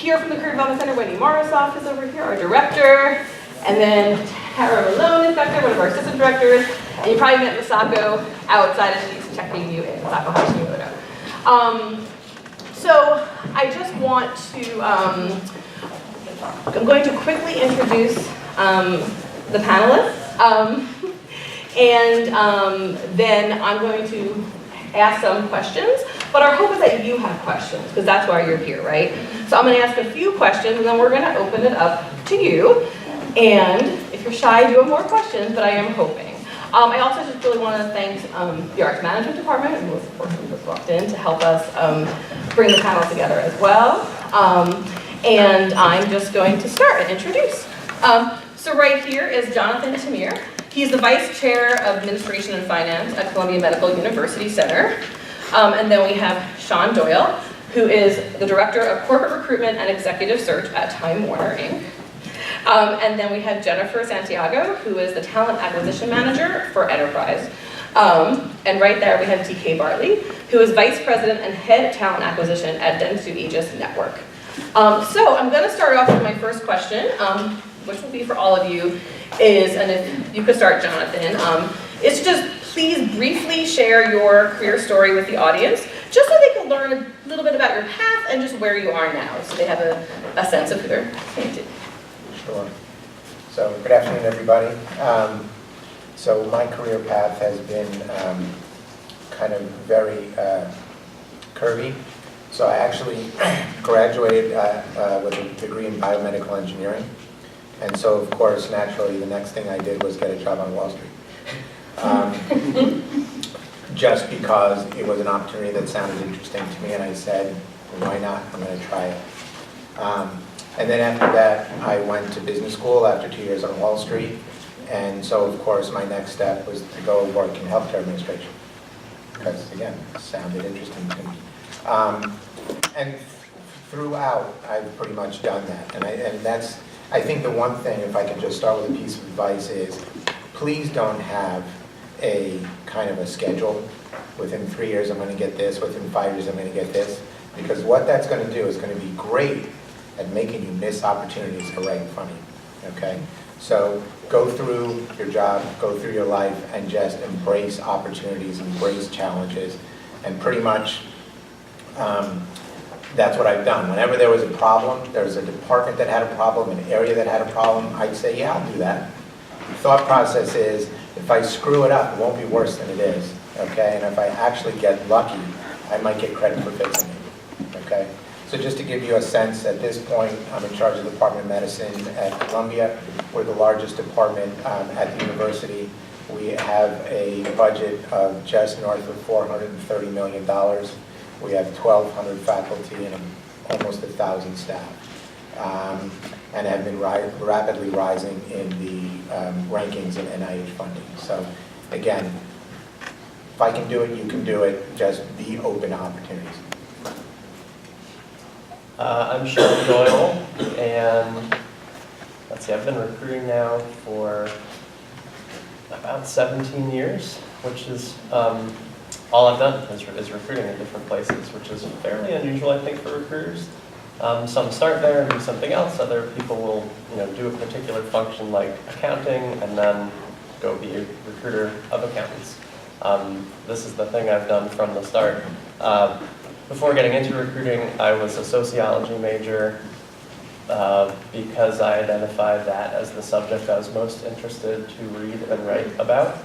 here from the Career Development Center, Wendy Marasoff is over here, our director. And then Tara Malone is back there, one of our assistant directors. And you probably met Masako outside as she's checking you in. Masako Hashimoto. So I just want to, I'm going to quickly introduce the panelists. Then I'm going to ask some questions. But our hope is that you have questions, because that's why you're here, right? So I'm going to ask a few questions, and then we're going to open it up to you. And if you're shy, do have more questions, but I am hoping. I also just really want to thank the Arts Management Department, and most importantly, who just walked in to help us bring the panel together as well. And I'm just going to start and introduce. So right here is Jonathan Tamir. He's the Vice Chair of Administration and Finance at Columbia Medical University Center. And then we have Sean Doyle, who is the Director of Corporate Recruitment and Executive Search at Time Warner, Inc. And then we have Jennifer Santiago, who is the Talent Acquisition Manager for Enterprise. And right there we have DK Bartley, who is Vice President and Head Talent Acquisition at Dentsu Aegis Network. So I'm going to start off with my first question, which will be for all of you, is, and if you could start, Jonathan, is to just please briefly share your career story with the audience, just so they can learn a little bit about your path and just where you are now, so they have a sense of who they're painted. Sure. So good afternoon, everybody. So my career path has been kind of very curvy. So I actually graduated with a degree in biomedical engineering. And so, of course, naturally, the next thing I did was get a job on Wall Street. Just because it was an opportunity that sounded interesting to me, and I said, why not? I'm going to try it. And then after that, I went to business school after 2 years on Wall Street. And so, of course, my next step was to go work in healthcare administration. Because, again, it sounded interesting to me. And throughout, I've pretty much done that. And that's, I think the one thing, if I could just start with a piece of advice, is please don't have a kind of a schedule. Within 3 years, I'm going to get this. Within 5 years, I'm going to get this. Because what that's going to do is going to be great at making you miss opportunities that are right in front of you, okay? So go through your job, go through your life, and just embrace opportunities, embrace challenges, and pretty much that's what I've done. Whenever there was a problem, there was a department that had a problem, an area that had a problem, I'd say, yeah, I'll do that. The thought process is, if I screw it up, it won't be worse than it is, okay? And if I actually get lucky, I might get credit for fixing it, okay? So just to give you a sense, at this point, I'm in charge of the Department of Medicine at Columbia. We're the largest department at the university. We have a budget of just north of $430 million. We have 1,200 faculty and almost 1,000 staff, and have been rapidly rising in the rankings in NIH funding. So again, if I can do it, you can do it. Just be open to opportunities. I'm Sean Doyle, and let's see, I've been recruiting now for about 17 years, which is all I've done is recruiting in different places, which is fairly unusual, I think, for recruiters. Some start there and do something else. Other people will, do a particular function like accounting and then go be a recruiter of accountants. This is the thing I've done from the start. Before getting into recruiting, I was a sociology major because I identified that as the subject I was most interested to read and write about,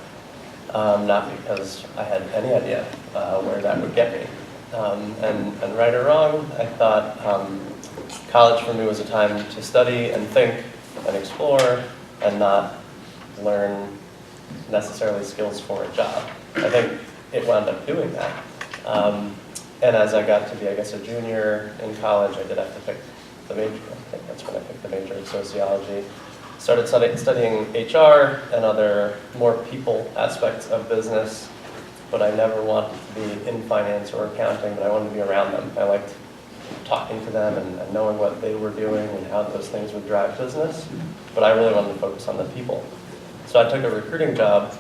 not because I had any idea where that would get me. And right or wrong, I thought college for me was a time to study and think and explore and not learn necessarily skills for a job. I think it wound up doing that. And as I got to be, I guess, a junior in college, I did have to pick the major. I think that's when I picked the major in sociology. Started studying HR and other more people aspects of business, but I never wanted to be in finance or accounting, but I wanted to be around them. I liked talking to them and knowing what they were doing and how those things would drive business, but I really wanted to focus on the people. So I took a recruiting job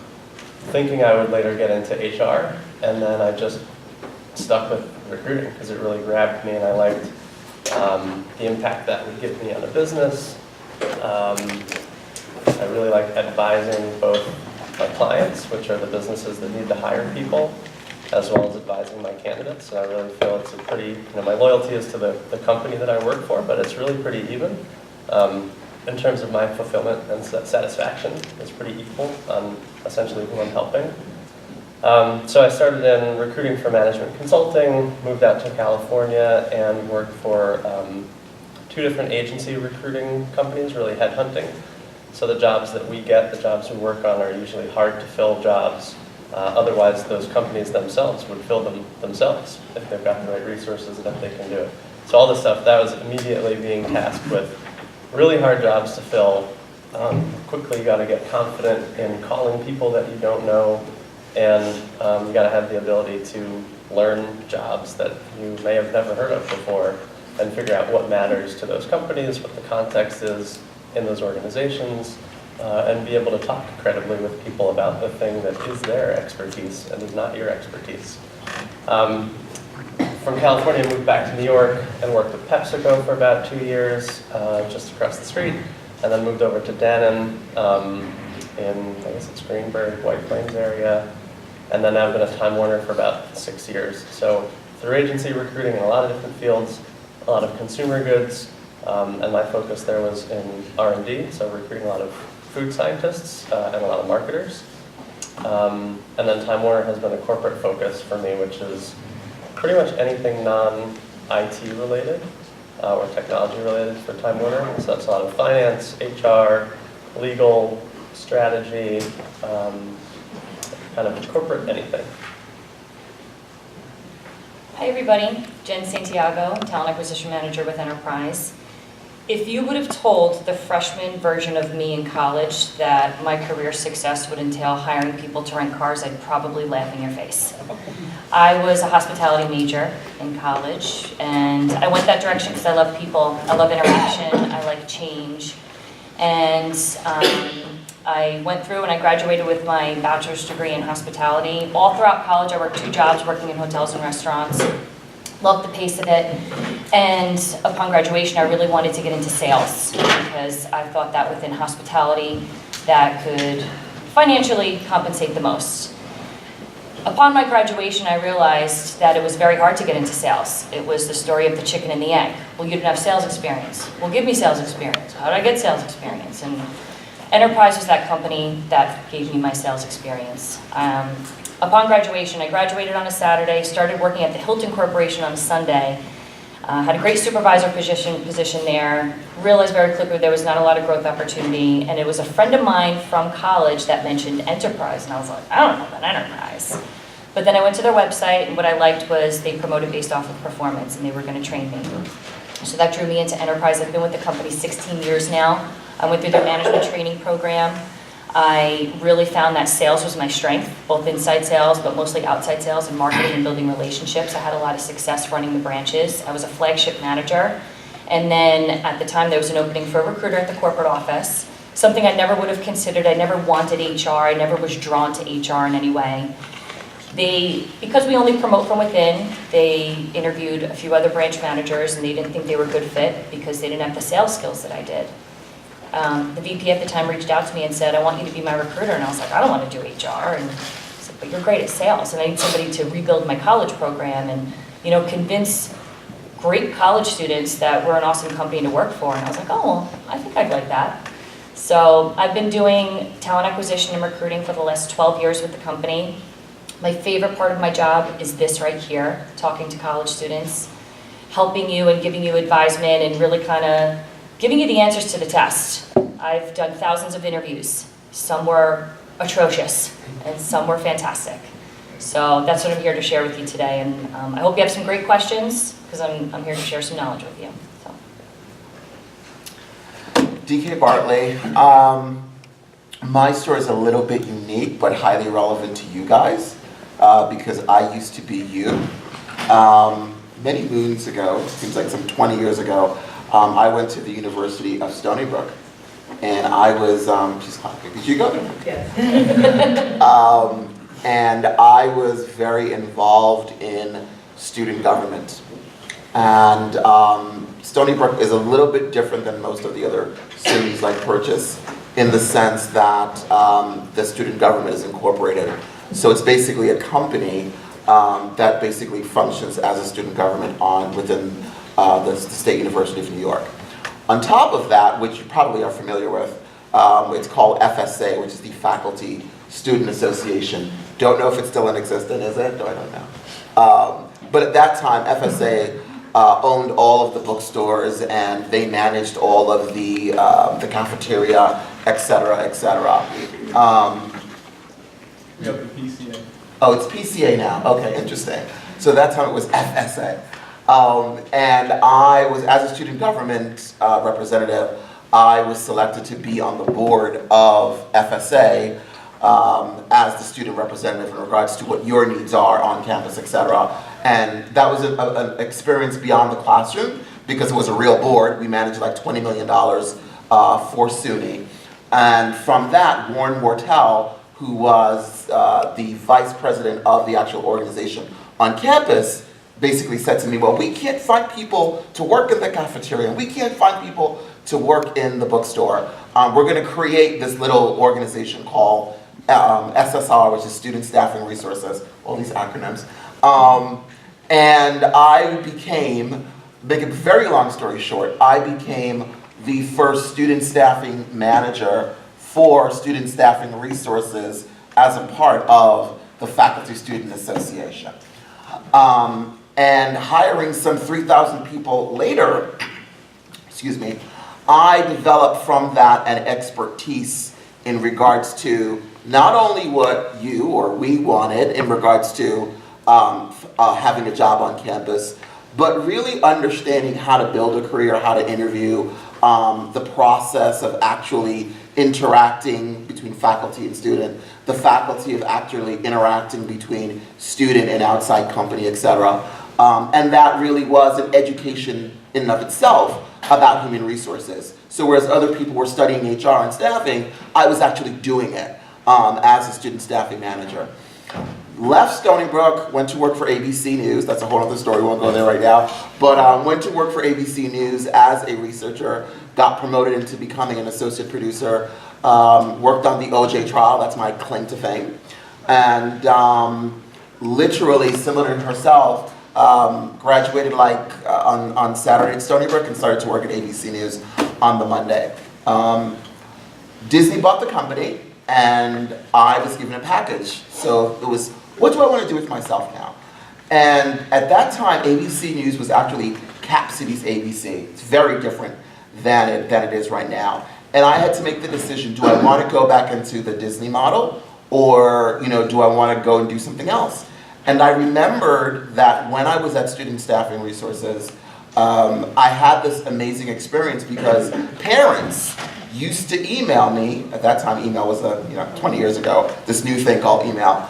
thinking I would later get into HR, and then I just stuck with recruiting because it really grabbed me, and I liked the impact that would give me on a business. I really like advising both my clients, which are the businesses that need to hire people, as well as advising my candidates. And I really feel it's a pretty, my loyalty is to the company that I work for, but it's really pretty even. In terms of my fulfillment and satisfaction, it's pretty equal on essentially who I'm helping. So I started in recruiting for management consulting, moved out to California, and worked for 2 different agency recruiting companies, really headhunting. So the jobs that we get, the jobs we work on, are usually hard to fill jobs. Otherwise, those companies themselves would fill them themselves if they've got the right resources and if they can do it. So all this stuff, that was immediately being tasked with really hard jobs to fill. Quickly, you got to get confident in calling people that you don't know, and you got to have the ability to learn jobs that you may have never heard of before and figure out what matters to those companies, what the context is in those organizations, and be able to talk credibly with people about the thing that is their expertise and is not your expertise. From California, I moved back to New York and worked with PepsiCo for about 2 years, just across the street, and then moved over to Dannon in, I guess it's Greenberg, White Plains area, and then I've been at Time Warner for about 6 years. So through agency recruiting in a lot of different fields, a lot of consumer goods, and my focus there was in R&D, so recruiting a lot of food scientists and a lot of marketers. And then Time Warner has been a corporate focus for me, which is pretty much anything non-IT related or technology related for Time Warner. So that's a lot of finance, HR, legal, strategy, kind of corporate anything. Hi everybody, Jenn Santiago, Talent Acquisition Manager with Enterprise. If you would have told the freshman version of me in college that my career success would entail hiring people to rent cars, I'd probably laugh in your face. I was a hospitality major in college, and I went that direction because I love people, I love interaction, I like change. And I went through and I graduated with my bachelor's degree in hospitality. All throughout college, I worked 2 jobs working in hotels and restaurants. Loved the pace of it. And upon graduation, I really wanted to get into sales because I thought that within hospitality, that could financially compensate the most. Upon my graduation, I realized that it was very hard to get into sales. It was the story of the chicken and the egg. Well, you didn't have sales experience. Well, give me sales experience. How did I get sales experience? And Enterprise was that company that gave me my sales experience. Upon graduation, I graduated on a Saturday, started working at the Hilton Corporation on a Sunday, had a great supervisor position there, realized very quickly there was not a lot of growth opportunity, and it was a friend of mine from college that mentioned Enterprise, and I was like, I don't know about Enterprise. But then I went to their website, and what I liked was they promoted based off of performance, and they were going to train me. So that drew me into Enterprise. I've been with the company 16 years now. I went through their management training program. I really found that sales was my strength, both inside sales, but mostly outside sales and marketing and building relationships. I had a lot of success running the branches. I was a flagship manager. And then at the time, there was an opening for a recruiter at the corporate office, something I never would have considered. I never wanted HR. I never was drawn to HR in any way. Because we only promote from within, they interviewed a few other branch managers, and they didn't think they were a good fit because they didn't have the sales skills that I did. The VP at the time reached out to me and said, I want you to be my recruiter. And I was like, I don't want to do HR. And he said, but you're great at sales. And I need somebody to rebuild my college program and, convince great college students that we're an awesome company to work for. And I was like, oh, well, I think I'd like that. So I've been doing talent acquisition and recruiting for the last 12 years with the company. My favorite part of my job is this right here, talking to college students, helping you and giving you advisement and really kind of giving you the answers to the test. I've done thousands of interviews. Some were atrocious, and some were fantastic. So that's what I'm here to share with you today, and I hope you have some great questions, because I'm here to share some knowledge with you. So. DK Bartley. My story is a little bit unique, but highly relevant to you guys, because I used to be you. Many moons ago, seems like some 20 years ago, I went to the University of Stony Brook, and I was, she's clapping, did you go there? Yes. And I was very involved in student government. And Stony Brook is a little bit different than most of the other cities like Purchase in the sense that the student government is incorporated. So it's basically a company that basically functions as a student government within the State University of New York. On top of that, which you probably are familiar with, it's called FSA, which is the Faculty Student Association. Don't know if it's still in existence, is it? I don't know. But at that time, FSA owned all of the bookstores, and they managed all of the cafeteria, et cetera, et cetera. We have the PCA. Oh, it's PCA now. Okay, interesting. So that time it was FSA. And I was, as a student government representative, I was selected to be on the board of FSA as the student representative in regards to what your needs are on campus, et cetera. And that was an experience beyond the classroom because it was a real board. We managed like $20 million for SUNY. And from that, Warren Mortel, who was the vice president of the actual organization on campus, basically said to me, well, we can't find people to work in the cafeteria. We can't find people to work in the bookstore. We're going to create this little organization called SSR, which is Student Staffing Resources, all these acronyms. And I became, make a very long story short, I became the first student staffing manager for Student Staffing Resources as a part of the Faculty Student Association. And hiring some 3,000 people later, excuse me, I developed from that an expertise in regards to not only what you or we wanted in regards to having a job on campus, but really understanding how to build a career, how to interview, the process of actually interacting between faculty and student, the faculty of actually interacting between student and outside company, etc. And that really was an education in and of itself about human resources. So whereas other people were studying HR and staffing, I was actually doing it as a student staffing manager. Left Stony Brook, went to work for ABC News. That's a whole other story, we won't go there right now. But went to work for ABC News as a researcher, got promoted into becoming an associate producer, worked on the OJ trial, that's my claim to fame. And literally, similar to herself, graduated like on Saturday at Stony Brook and started to work at ABC News on the Monday. Disney bought the company and I was given a package. So it was, what do I want to do with myself now? And at that time, ABC News was actually Cap City's ABC. It's very different than it is right now. And I had to make the decision, do I want to go back into the Disney model or do I want to go and do something else? And I remembered that when I was at Student Staffing Resources, I had this amazing experience because parents used to email me. At that time, email was 20 years ago, this new thing called email.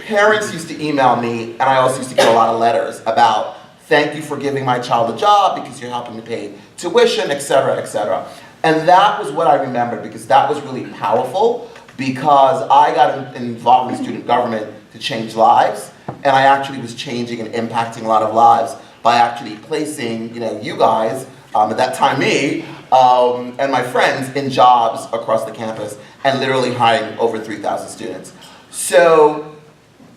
Parents used to email me, and I also used to get a lot of letters about, thank you for giving my child a job because you're helping me pay tuition, et cetera, et cetera. And that was what I remembered because that was really powerful because I got involved in student government to change lives, and I actually was changing and impacting a lot of lives by actually placing, you guys, at that time me, and my friends in jobs across the campus and literally hiring over 3,000 students. So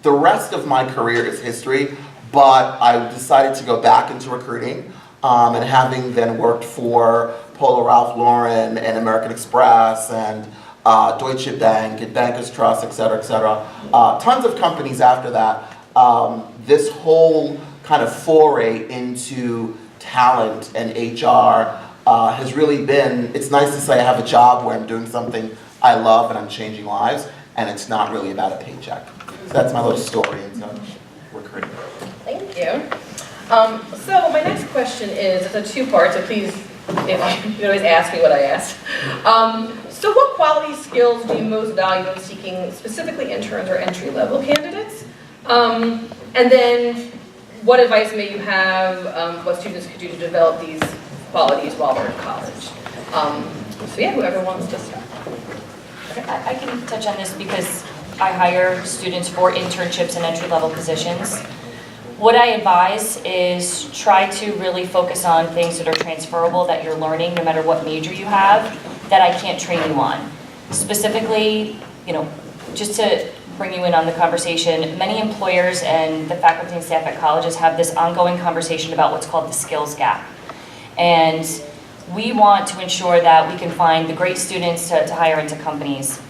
the rest of my career is history, but I decided to go back into recruiting, and having then worked for Polo Ralph Lauren and American Express and Deutsche Bank and Bankers Trust, et cetera, tons of companies after that. This whole kind of foray into talent and HR has really been, it's nice to say I have a job where I'm doing something I love and I'm changing lives, and it's not really about a paycheck. So that's my little story into recruiting. Thank you. So my next question is, it's a two-part, so please, you can always ask me what I asked. So what quality skills do you most value when seeking specifically interns or entry-level candidates? And then what advice may you have what students could do to develop these qualities while they're in college? So yeah, whoever wants to start. I can touch on this because I hire students for internships and entry-level positions. What I advise is try to really focus on things that are transferable, that you're learning, no matter what major you have, that I can't train you on. Specifically, just to bring you in on the conversation, many employers and the faculty and staff at colleges have this ongoing conversation about what's called the skills gap. And we want to ensure that we can find the great students to hire into companies.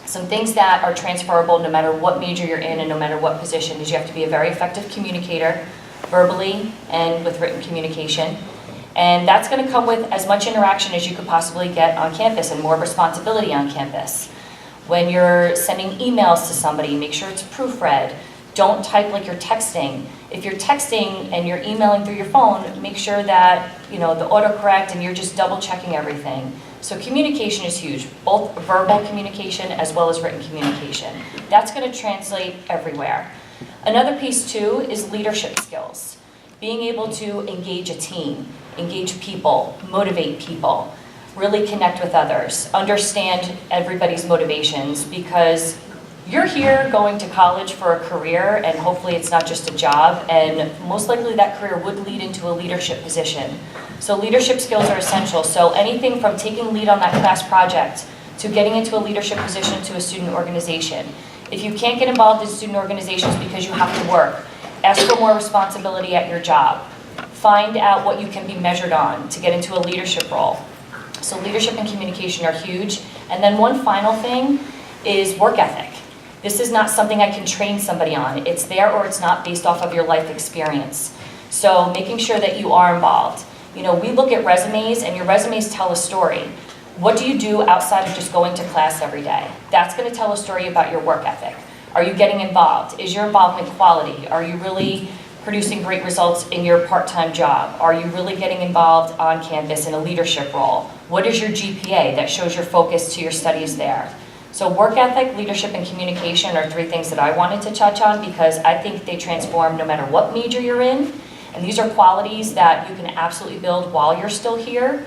Some things that are transferable no matter what major you're in and no matter what position is you have to be a very effective communicator, verbally and with written communication. And that's going to come with as much interaction as you could possibly get on campus and more responsibility on campus. When you're sending emails to somebody, make sure it's proofread. Don't type like you're texting. If you're texting and you're emailing through your phone, make sure that the autocorrect and you're just double checking everything. So communication is huge, both verbal communication as well as written communication. That's going to translate everywhere. Another piece too is leadership skills. Being able to engage a team, engage people, motivate people, really connect with others, understand everybody's motivations, because you're here going to college for a career, and hopefully it's not just a job, and most likely that career would lead into a leadership position. So leadership skills are essential. So anything from taking lead on that class project to getting into a leadership position to a student organization. If you can't get involved in student organizations because you have to work, ask for more responsibility at your job. Find out what you can be measured on to get into a leadership role. So leadership and communication are huge. And then one final thing is work ethic. This is not something I can train somebody on. It's there or it's not based off of your life experience. So making sure that you are involved. We look at resumes, and your resumes tell a story. What do you do outside of just going to class every day? That's going to tell a story about your work ethic. Are you getting involved? Is your involvement quality? Are you really producing great results in your part-time job? Are you really getting involved on campus in a leadership role? What is your GPA? That shows your focus to your studies there. So work ethic, leadership, and communication are three things that I wanted to touch on because I think they transform no matter what major you're in. And these are qualities that you can absolutely build while you're still here.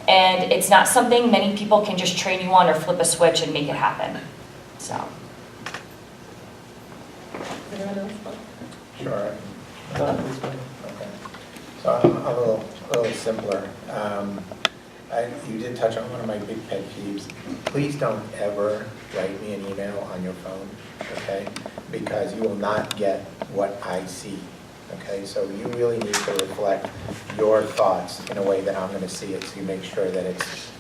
And it's not something many people can just train you on or flip a switch and make it happen. So. Anyone else? Sure. Okay. So I'm a little simpler. You did touch on one of my big pet peeves. Please don't ever write me an email on your phone, okay? Because you will not get what I see, okay? So you really need to reflect your thoughts in a way that I'm going to see it, so you make sure that it's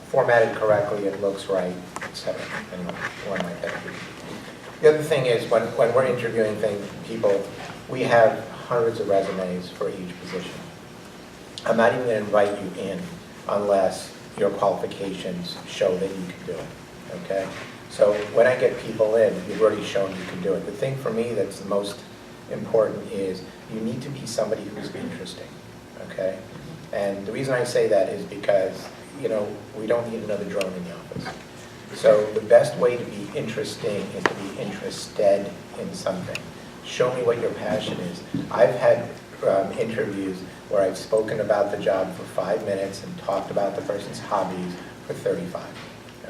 formatted correctly, it looks right, etc. Anyway, one of my pet peeves. The other thing is when we're interviewing people, we have hundreds of resumes for each position. I'm not even going to invite you in unless your qualifications show that you can do it, okay? So when I get people in, you've already shown you can do it. The thing for me that's the most important is you need to be somebody who's interesting, okay? And the reason I say that is because, we don't need another drone in the office. So the best way to be interesting is to be interested in something. Show me what your passion is. I've had interviews where I've spoken about the job for 5 minutes and talked about the person's hobbies for 35,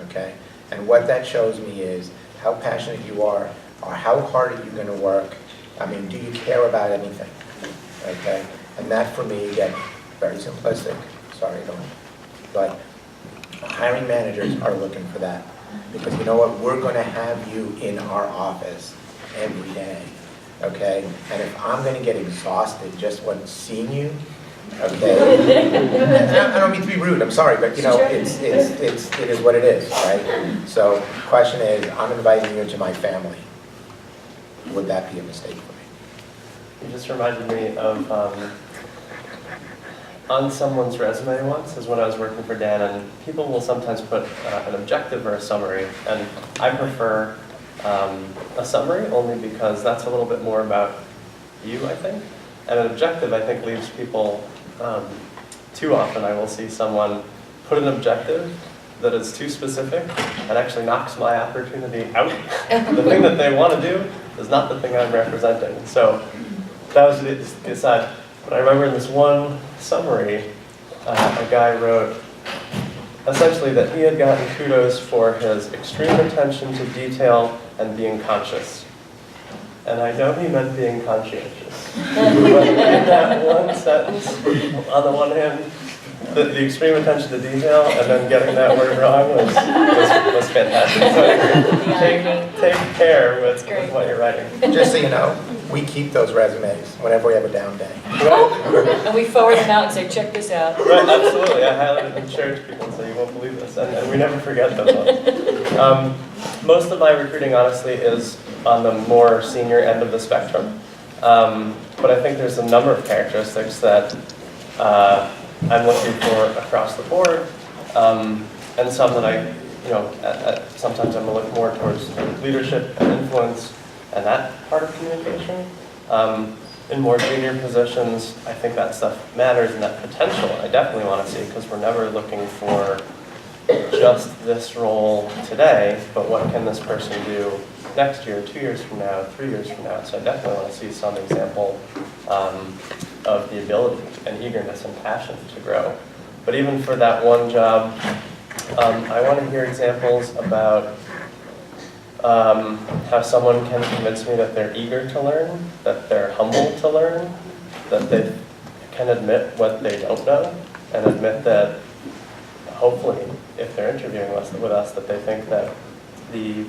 okay? And what that shows me is how passionate you are, or how hard are you going to work? I mean, do you care about anything, okay? And that for me, again, very simplistic, sorry, but hiring managers are looking for that. Because you know what, we're going to have you in our office every day. Okay, and if I'm going to get exhausted just when seeing you, okay, I don't mean to be rude, I'm sorry, but it is what it is, right? So the question is, I'm inviting you into my family. Would that be a mistake for me? You just reminded me of on someone's resume once is when I was working for Dan, and people will sometimes put an objective or a summary, and I prefer a summary only because that's a little bit more about you, I think. And an objective, I think, leaves people, too often I will see someone put an objective that is too specific and actually knocks my opportunity out. The thing that they want to do is not the thing I'm representing. So that was the aside. But I remember in this one summary, a guy wrote, essentially that he had gotten kudos for his extreme attention to detail and being conscious. And I know he meant being conscientious. But in that one sentence, on the one hand, the extreme attention to detail and then getting that word wrong was fantastic. So take care with what you're writing. Just so you know, we keep those resumes whenever we have a down day. And we forward them out and say, check this out. Right, absolutely. I highlighted and shared to people, so you won't believe this. And we never forget those ones. Most of my recruiting, honestly, is on the more senior end of the spectrum. But I think there's a number of characteristics that I'm looking for across the board, and some that sometimes I'm going to look more towards leadership and influence and that part of communication. In more junior positions, I think that stuff matters, and that potential I definitely want to see, because we're never looking for just this role today, but what can this person do next year, 2 years from now, 3 years from now. So I definitely want to see some example of the ability and eagerness and passion to grow. But even for that one job, I want to hear examples about how someone can convince me that they're eager to learn, that they're humble to learn, that they can admit what they don't know, and admit that hopefully, if they're interviewing with us, that they think that the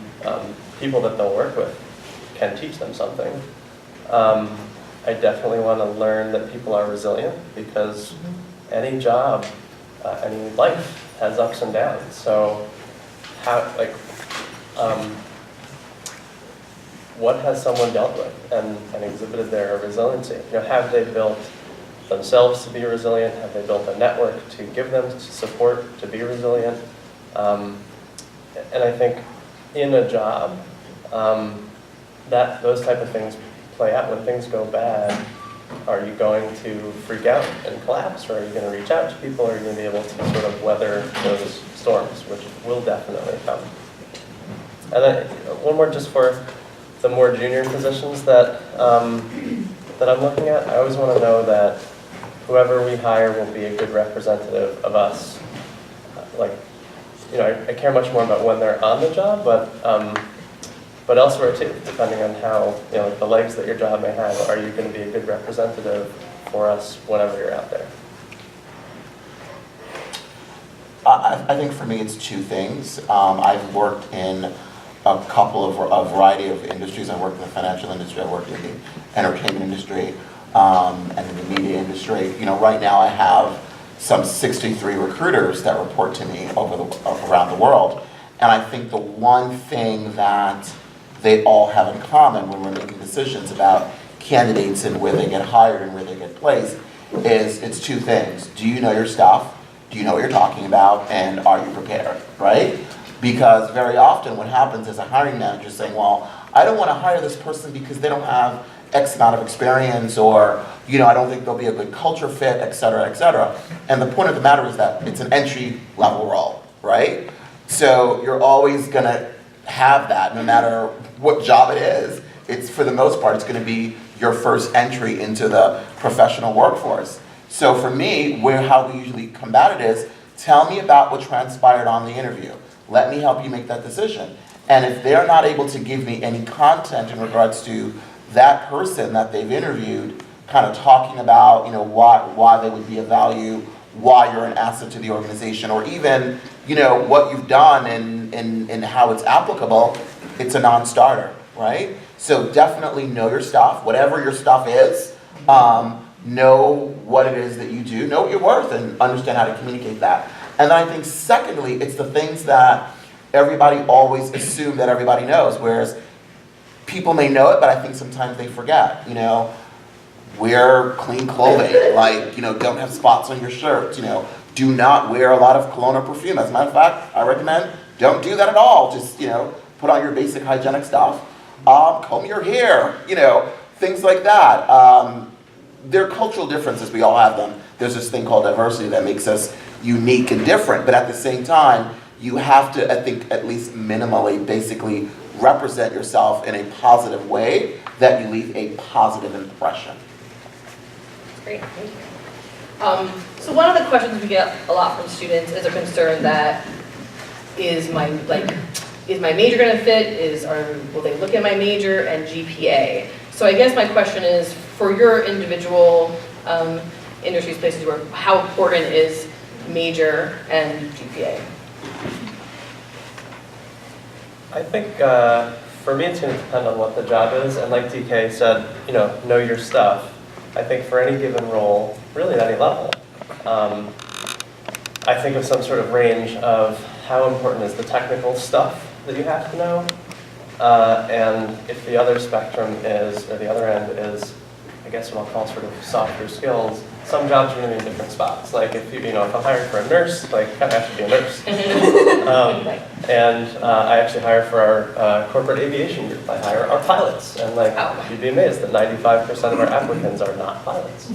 people that they'll work with can teach them something. I definitely want to learn that people are resilient, because any job, any life has ups and downs. So what has someone dealt with and exhibited their resiliency? Have they built themselves to be resilient? Have they built a network to give them support to be resilient? And I think in a job, that those type of things play out. When things go bad, are you going to freak out and collapse, or are you going to reach out to people, or are you going to be able to sort of weather those storms, which will definitely come? And then one more just for the more junior positions that that I'm looking at. I always want to know that whoever we hire will be a good representative of us. I care much more about when they're on the job, but elsewhere too, depending on how, the legs that your job may have. Are you going to be a good representative for us whenever you're out there? I think for me it's two things. I've worked in a variety of industries. I worked in the financial industry, I worked in the entertainment industry, and in the media industry. Right now I have some 63 recruiters that report to me around the world. And I think the one thing that they all have in common when we're making decisions about candidates and where they get hired and where they get placed is it's two things. Do you know your stuff? Do you know what you're talking about? And are you prepared, right? Because very often what happens is a hiring manager saying, well, I don't want to hire this person because they don't have X amount of experience, or, I don't think they'll be a good culture fit, et cetera, et cetera. And the point of the matter is that it's an entry level role, right? So you're always going to have that no matter what job it is. It's, for the most part, it's going to be your first entry into the professional workforce. So for me, how we usually combat it is, tell me about what transpired on the interview. Let me help you make that decision. And if they're not able to give me any content in regards to that person that they've interviewed, kind of talking about, why they would be of value, why you're an asset to the organization, or even, what you've done and how it's applicable, it's a non-starter, right? So definitely know your stuff, whatever your stuff is, know what it is that you do, know what you're worth, and understand how to communicate that. And then I think secondly, it's the things that everybody always assumes that everybody knows, whereas people may know it, but I think sometimes they forget, wear clean clothing, don't have spots on your shirt, do not wear a lot of cologne or perfume. As a matter of fact, I recommend don't do that at all. Just, put on your basic hygienic stuff, comb your hair, things like that. There are cultural differences, we all have them. There's this thing called diversity that makes us unique and different, but at the same time, you have to, I think, at least minimally, basically represent yourself in a positive way that you leave a positive impression. Great, thank you. So one of the questions we get a lot from students is a concern that is is my major going to fit? Will they look at my major and GPA? So I guess my question is, for your individual industries, places where, how important is major and GPA? I think for me it's going to depend on what the job is, and like DK said, know your stuff. I think for any given role, really at any level, I think of some sort of range of how important is the technical stuff that you have to know, and if the other spectrum is, or the other end is, I guess what I'll call sort of softer skills. Some jobs are going to be in different spots. Like if if I'm hiring for a nurse, like I have to be a nurse. And I actually hire for our corporate aviation group. I hire our pilots, and you'd be amazed that 95% of our applicants are not pilots.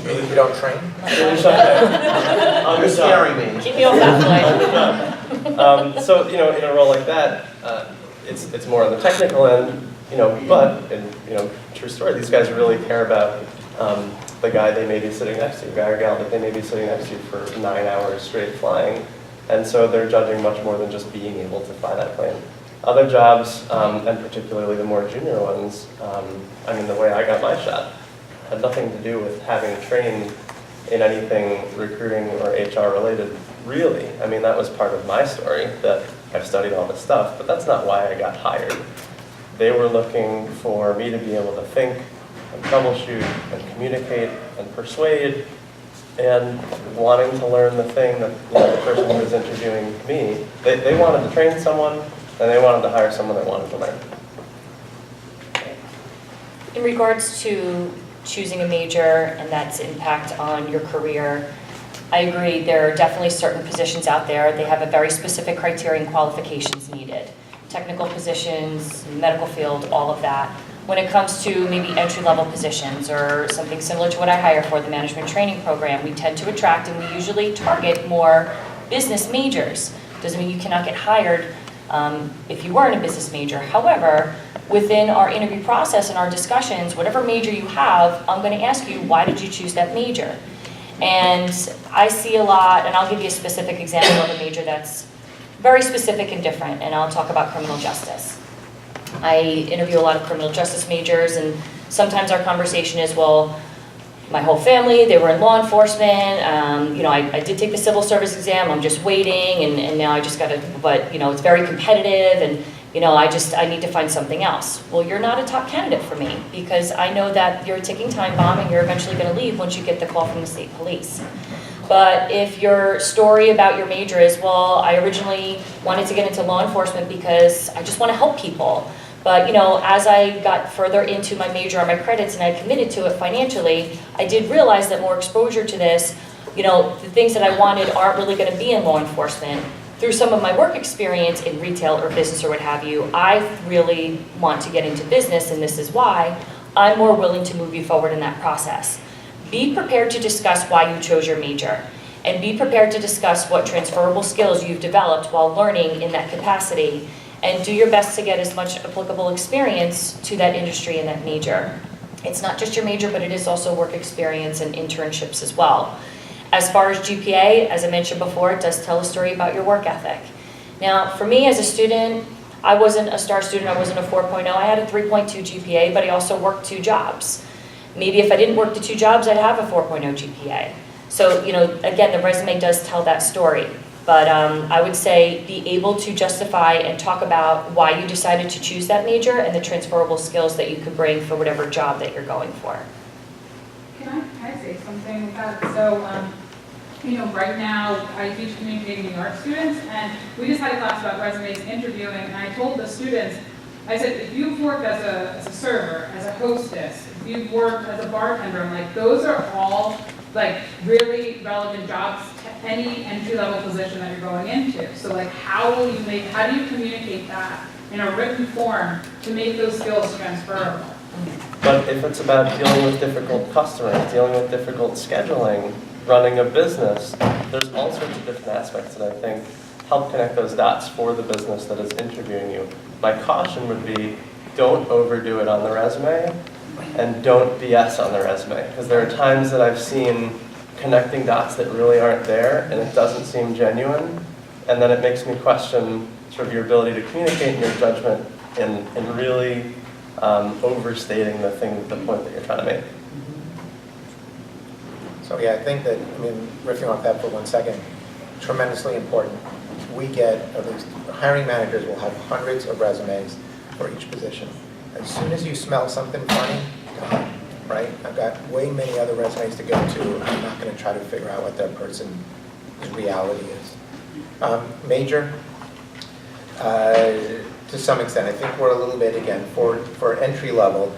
Maybe you don't train? You're scaring me. Keep me off that flight. So in a role like that, it's more on the technical end. But true story, these guys really care about the guy they may be sitting next to, guy or gal that they may be sitting next to for 9 hours straight flying. And so they're judging much more than just being able to fly that plane. Other jobs, and particularly the more junior ones, the way I got my shot had nothing to do with having trained in anything recruiting or HR related, really. That was part of my story, that I've studied all this stuff, but that's not why I got hired. They were looking for me to be able to think and troubleshoot and communicate and persuade, and wanting to learn the thing that the person who was interviewing me, they wanted to train someone, and they wanted to hire someone that wanted to learn. In regards to choosing a major and that's impact on your career, I agree, there are definitely certain positions out there. They have a very specific criteria and qualifications needed. Technical positions, medical field, all of that. When it comes to maybe entry-level positions or something similar to what I hire for, the management training program, we tend to attract and we usually target more business majors. Doesn't mean you cannot get hired if you weren't a business major. However, within our interview process and our discussions, whatever major you have, I'm going to ask you, why did you choose that major? And I see a lot, and I'll give you a specific example of a major that's very specific and different, and I'll talk about criminal justice. I interview a lot of criminal justice majors, and sometimes our conversation is, well, my whole family, they were in law enforcement, I did take the civil service exam, I'm just waiting, and now I just got to, but it's very competitive, and I need to find something else. Well, you're not a top candidate for me, because I know that you're a ticking time bomb and you're eventually going to leave once you get the call from the state police. But if your story about your major is, well, I originally wanted to get into law enforcement because I just want to help people. But as I got further into my major and my credits and I committed to it financially, I did realize that more exposure to this, the things that I wanted aren't really going to be in law enforcement. Through some of my work experience in retail or business or what have you, I really want to get into business, and this is why I'm more willing to move you forward in that process. Be prepared to discuss why you chose your major, and be prepared to discuss what transferable skills you've developed while learning in that capacity, and do your best to get as much applicable experience to that industry and that major. It's not just your major, but it is also work experience and internships as well. As far as GPA, as I mentioned before, it does tell a story about your work ethic. Now, for me as a student, I wasn't a star student, I wasn't a 4.0, I had a 3.2 GPA, but I also worked 2 jobs. Maybe if I didn't work the 2 jobs, I'd have a 4.0 GPA. So, again, the resume does tell that story. But I would say be able to justify and talk about why you decided to choose that major and the transferable skills that you could bring for whatever job that you're going for. Can I say something with that? So, right now I teach communicating New York students, and we just had a class about resumes and interviewing, and I told the students, I said, if you've worked as a server, as a hostess, if you've worked as a bartender, I'm like, those are all really relevant jobs to any entry-level position that you're going into. So how do you communicate that in a written form to make those skills transferable? But if it's about dealing with difficult customers, dealing with difficult scheduling, running a business, there's all sorts of different aspects that I think help connect those dots for the business that is interviewing you. My caution would be, don't overdo it on the resume, and don't BS on the resume. Because there are times that I've seen connecting dots that really aren't there, and it doesn't seem genuine, and then it makes me question sort of your ability to communicate and your judgment in really overstating the point that you're trying to make. So yeah, I think that, I mean, riffing off that for 1 second, tremendously important. We get, at least hiring managers will have hundreds of resumes for each position. As soon as you smell something funny, gone, right? I've got way many other resumes to go to. I'm not going to try to figure out what that person's reality is. Major, to some extent, I think we're a little bit, again, for entry level,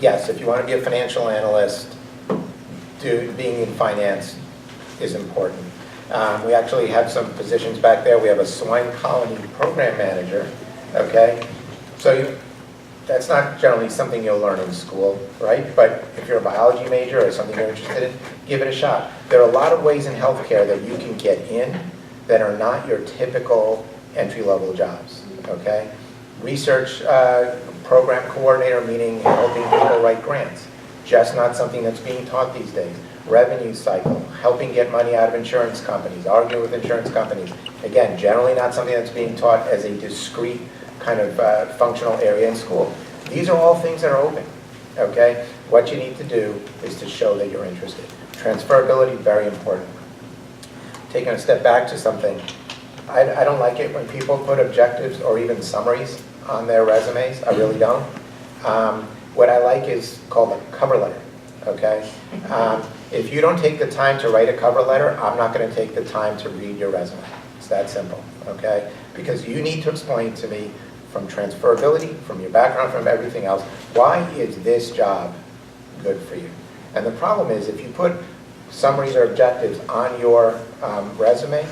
yes, if you want to be a financial analyst, being in finance is important. We actually have some positions back there. We have a swine colony program manager, okay? So that's not generally something you'll learn in school, right? But if you're a biology major or something you're interested in, give it a shot. There are a lot of ways in healthcare that you can get in that are not your typical entry-level jobs, okay? Research program coordinator, meaning helping people write grants. Just not something that's being taught these days. Revenue cycle, helping get money out of insurance companies, arguing with insurance companies. Again, generally not something that's being taught as a discrete kind of functional area in school. These are all things that are open, okay? What you need to do is to show that you're interested. Transferability, very important. Taking a step back to something, I don't like it when people put objectives or even summaries on their resumes. I really don't. What I like is called a cover letter, okay? If you don't take the time to write a cover letter, I'm not going to take the time to read your resume. It's that simple, okay? Because you need to explain to me from transferability, from your background, from everything else, why is this job good for you? And the problem is if you put summaries or objectives on your resume,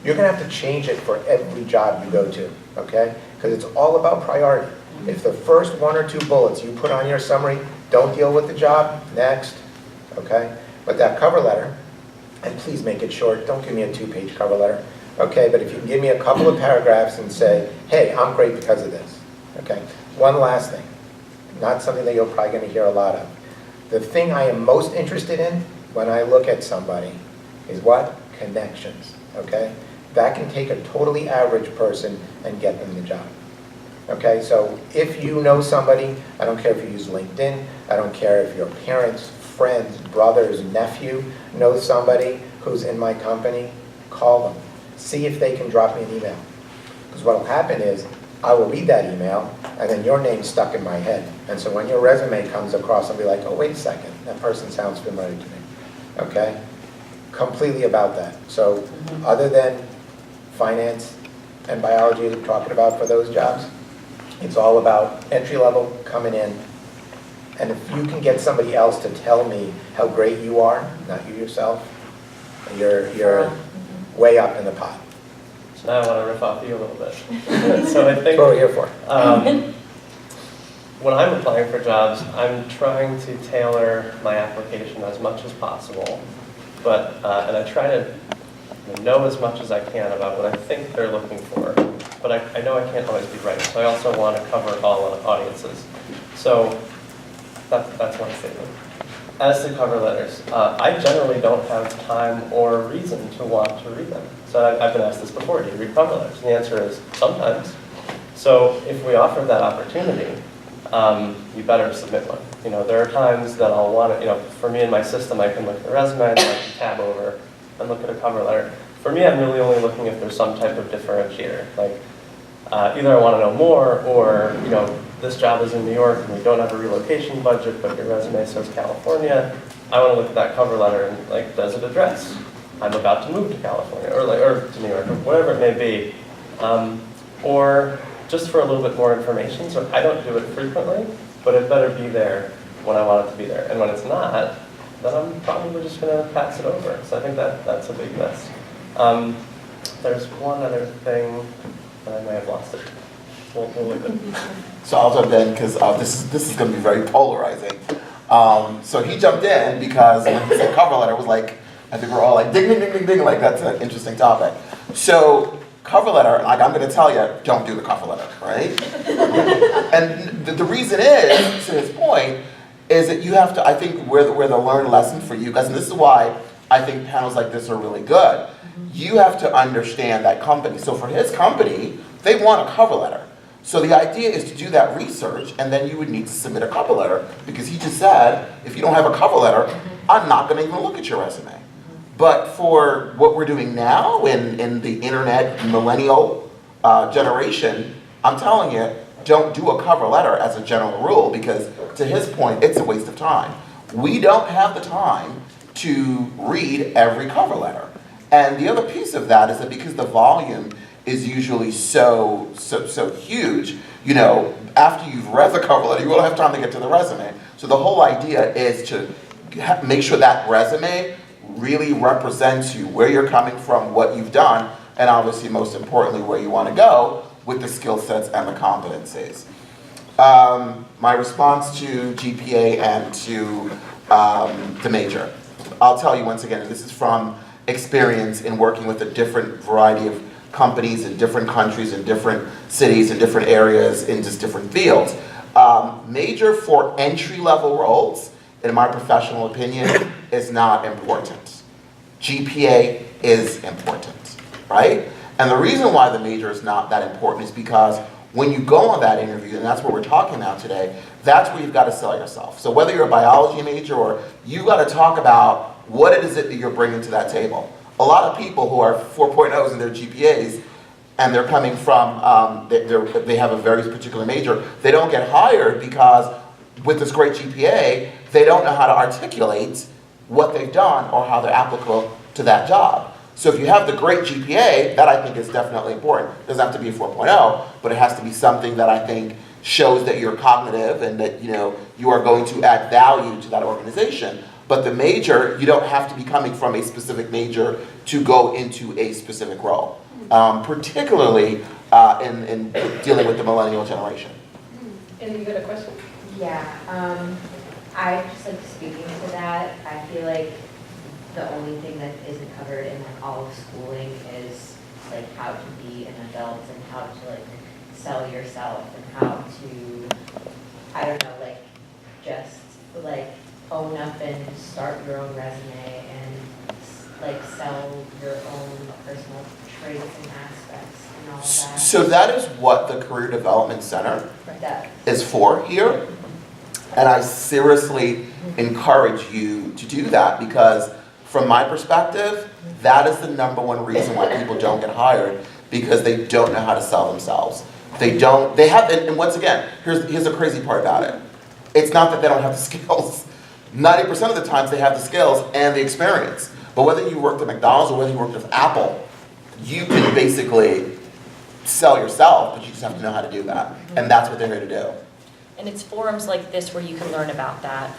you're going to have to change it for every job you go to, okay? Because it's all about priority. If the first 1 or 2 bullets you put on your summary don't deal with the job, next, okay? But that cover letter, and please make it short, don't give me a 2-page cover letter, okay? But if you can give me a couple of paragraphs and say, hey, I'm great because of this, okay? One last thing, not something that you're probably going to hear a lot of. The thing I am most interested in when I look at somebody is what? Connections, okay? That can take a totally average person and get them the job. Okay, so if you know somebody, I don't care if you use LinkedIn, I don't care if your parents, friends, brothers, nephew knows somebody who's in my company, call them. See if they can drop me an email. Because what will happen is, I will read that email, and then your name's stuck in my head. And so when your resume comes across, I'll be like, oh, wait a second, that person sounds familiar to me. Okay? Completely about that. So other than finance and biology that we're talking about for those jobs, it's all about entry level coming in. And if you can get somebody else to tell me how great you are, not you yourself, you're way up in the pot. So now I want to riff off you a little bit. So I think That's what we're here for. when I'm applying for jobs, I'm trying to tailor my application as much as possible, but and I try to know as much as I can about what I think they're looking for. But I know I can't always be right, so I also want to cover all audiences. So that's one statement. As to cover letters, I generally don't have time or reason to want to read them. So I've been asked this before, do you read cover letters? And the answer is sometimes. So if we offer that opportunity, you better submit one. You know, there are times that I'll want to, you know, for me in my system, I can look at the resume and I can tab over and look at a cover letter. For me, I'm really only looking if there's some type of differentiator. Like, either I want to know more, or, you know, this job is in New York and we don't have a relocation budget, but your resume says California. I want to look at that cover letter and, like, does it address I'm about to move to California, or to New York, or whatever it may be. Or just for a little bit more information. So I don't do it frequently, but it better be there when I want it to be there. And when it's not, then I'm probably just going to pass it over. So I think that's a big miss. There's one other thing, and I may have lost it. We'll leave it. So I'll jump in because this is going to be very polarizing. So he jumped in because when he said cover letter, it was like, I think we're all like ding, ding, ding, ding, ding, like that's an interesting topic. So cover letter, like I'm going to tell you, don't do the cover letter, right? And the reason is, to his point, is that you have to, I think where the learned lesson for you guys, and this is why I think panels like this are really good. You have to understand that company. So for his company, they want a cover letter. So the idea is to do that research, and then you would need to submit a cover letter, because he just said, if you don't have a cover letter, I'm not gonna even look at your resume. But for what we're doing now in the internet millennial generation, I'm telling you, don't do a cover letter as a general rule, because to his point, it's a waste of time. We don't have the time to read every cover letter. And the other piece of that is that because the volume is usually so huge, you know, after you've read the cover letter, you won't have time to get to the resume. So the whole idea is to make sure that resume really represents you, where you're coming from, what you've done, and obviously most importantly, where you want to go with the skill sets and the competencies. My response to GPA and to the major. I'll tell you once again, and this is from experience in working with a different variety of companies in different countries, in different cities, in different areas, in just different fields. Major for entry-level roles, in my professional opinion, is not important. GPA is important, right? And the reason why the major is not that important is because when you go on that interview, and that's what we're talking about today, that's where you've got to sell yourself. So whether you're a biology major or you've got to talk about what it is that you're bringing to that table. A lot of people who are 4.0s in their GPAs and they're coming from, they have a very particular major, they don't get hired because with this great GPA, they don't know how to articulate what they've done or how they're applicable to that job. So if you have the great GPA, that I think is definitely important. It doesn't have to be a 4.0, but it has to be something that I think shows that you're cognitive and that you are going to add value to that organization. But the major, you don't have to be coming from a specific major to go into a specific role, particularly in dealing with the millennial generation. And you got a question? Yeah, I just like speaking to that. I feel like the only thing that isn't covered in like all of schooling is like how to be an adult and how to like sell yourself and how to, I don't know, like just like own up and start your own resume and like sell your own personal traits and aspects and all that. So that is what the Career Development Center That is for here. And I seriously encourage you to do that, because from my perspective, that is the #1 reason why people don't get hired, because they don't know how to sell themselves. And once again, here's the crazy part about it. It's not that they don't have the skills. 90% of the times they have the skills and the experience. But whether you worked at McDonald's or whether you worked at Apple, you can basically sell yourself, but you just have to know how to do that. And that's what they're here to do. And it's forums like this where you can learn about that.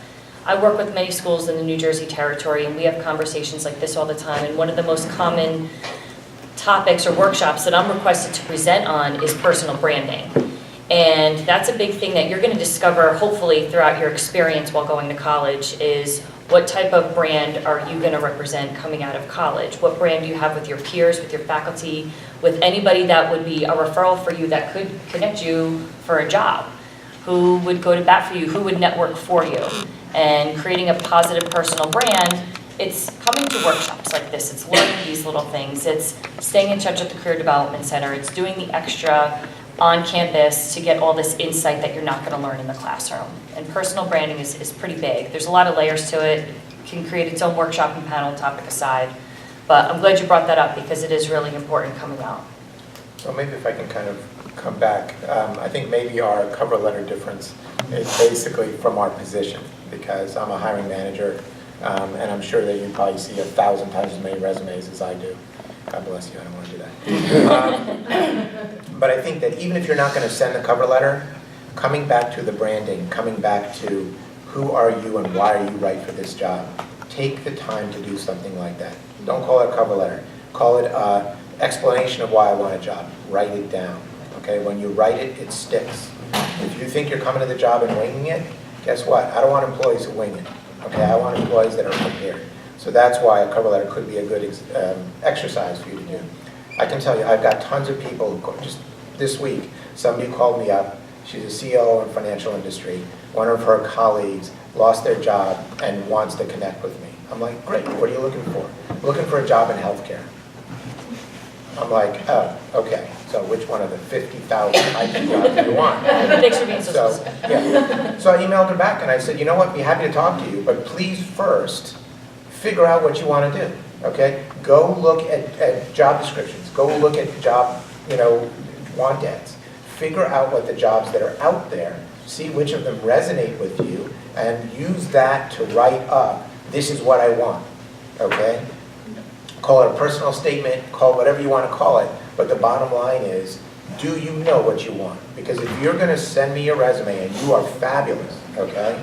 I work with many schools in the New Jersey territory, and we have conversations like this all the time. And one of the most common topics or workshops that I'm requested to present on is personal branding. And that's a big thing that you're going to discover, hopefully, throughout your experience while going to college, is what type of brand are you going to represent coming out of college? What brand do you have with your peers, with your faculty, with anybody that would be a referral for you that could connect you for a job? Who would go to bat for you? Who would network for you? And creating a positive personal brand, it's coming to workshops like this. It's learning these little things. It's staying in touch with the Career Development Center. It's doing the extra on campus to get all this insight that you're not going to learn in the classroom. And personal branding is pretty big. There's a lot of layers to it. It can create its own workshop and panel topic aside. But I'm glad you brought that up because it is really important coming out. Well, maybe if I can kind of come back, I think maybe our cover letter difference is basically from our position, because I'm a hiring manager, and I'm sure that you probably see 1,000 times as many resumes as I do. God bless you, I don't want to do that. But I think that even if you're not going to send a cover letter, coming back to the branding, coming back to who are you and why are you right for this job, take the time to do something like that. Don't call it a cover letter. Call it an explanation of why I want a job. Write it down. Okay, when you write it, it sticks. If you think you're coming to the job and winging it, guess what? I don't want employees who wing it. Okay, I want employees that are prepared. So that's why a cover letter could be a good exercise for you to do. I can tell you, I've got tons of people, just this week, somebody called me up. She's a CEO in the financial industry. One of her colleagues lost their job and wants to connect with me. I'm like, great, what are you looking for? I'm looking for a job in healthcare. I'm like, oh, okay, so which one of the 50,000 types of jobs do you want? Thanks for being so So, specific. yeah. So I emailed her back and I said, you know what, I'd be happy to talk to you, but please first figure out what you want to do, okay? Go look at job descriptions, go look at job, want ads. Figure out what the jobs that are out there, see which of them resonate with you, and use that to write up, this is what I want, okay? Call it a personal statement, call it whatever you want to call it, but the bottom line is, do you know what you want? Because if you're going to send me your resume and you are fabulous, okay?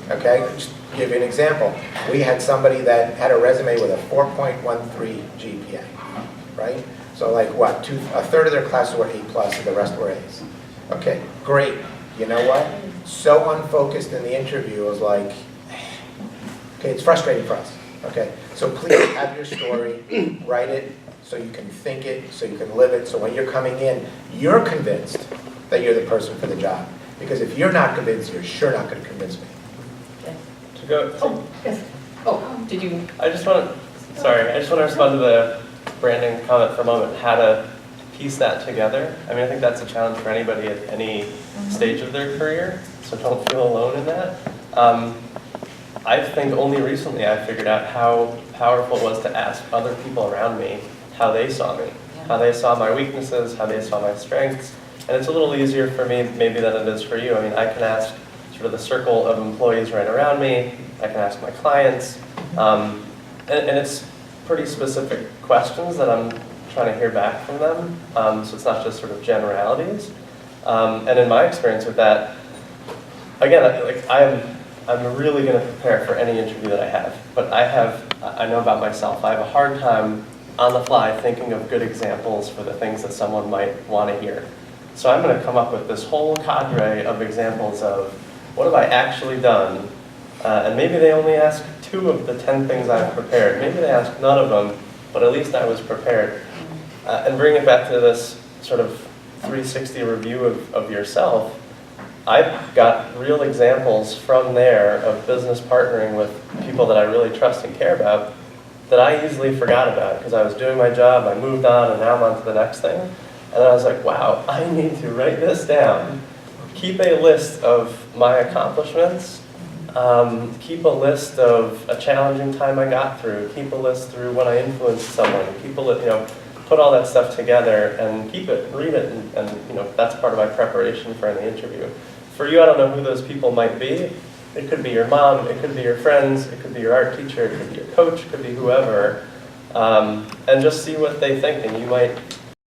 Just give you an example. We had somebody that had a resume with a 4.13 GPA, right? So like what, a third of their class were A+, and the rest were A's. Okay, great. You know what? So unfocused in the interview, it was like, okay, it's frustrating for us, okay? So please have your story, write it, so you can think it, so you can live it, so when you're coming in, you're convinced that you're the person for the job. Because if you're not convinced, you're sure not going to convince me. To go, Yes. Oh, did you? I just want to respond to the branding comment for a moment, how to piece that together. I mean, I think that's a challenge for anybody at any stage of their career, so don't feel alone in that. I think only recently I figured out how powerful it was to ask other people around me how they saw me, how they saw my weaknesses, how they saw my strengths. And it's a little easier for me maybe than it is for you. I mean, I can ask sort of the circle of employees right around me, I can ask my clients, and it's pretty specific questions that I'm trying to hear back from them, so it's not just sort of generalities. And in my experience with that, again, I'm really going to prepare for any interview that I have, but I know about myself, I have a hard time on the fly thinking of good examples for the things that someone might want to hear. So I'm going to come up with this whole cadre of examples of what have I actually done, and maybe they only ask 2 of the 10 things I've prepared. Maybe they ask none of them, but at least I was prepared. And bring it back to this sort of 360 review of yourself, I've got real examples from there of business partnering with people that I really trust and care about that I easily forgot about because I was doing my job, I moved on, and now I'm on to the next thing. And I was like, wow, I need to write this down. Keep a list of my accomplishments. Keep a list of a challenging time I got through. Keep a list through when I influenced someone. Put all that stuff together and keep it, read it, and that's part of my preparation for any interview. For you, I don't know who those people might be. It could be your mom, it could be your friends, it could be your art teacher, it could be your coach, it could be whoever. And just see what they think, and you might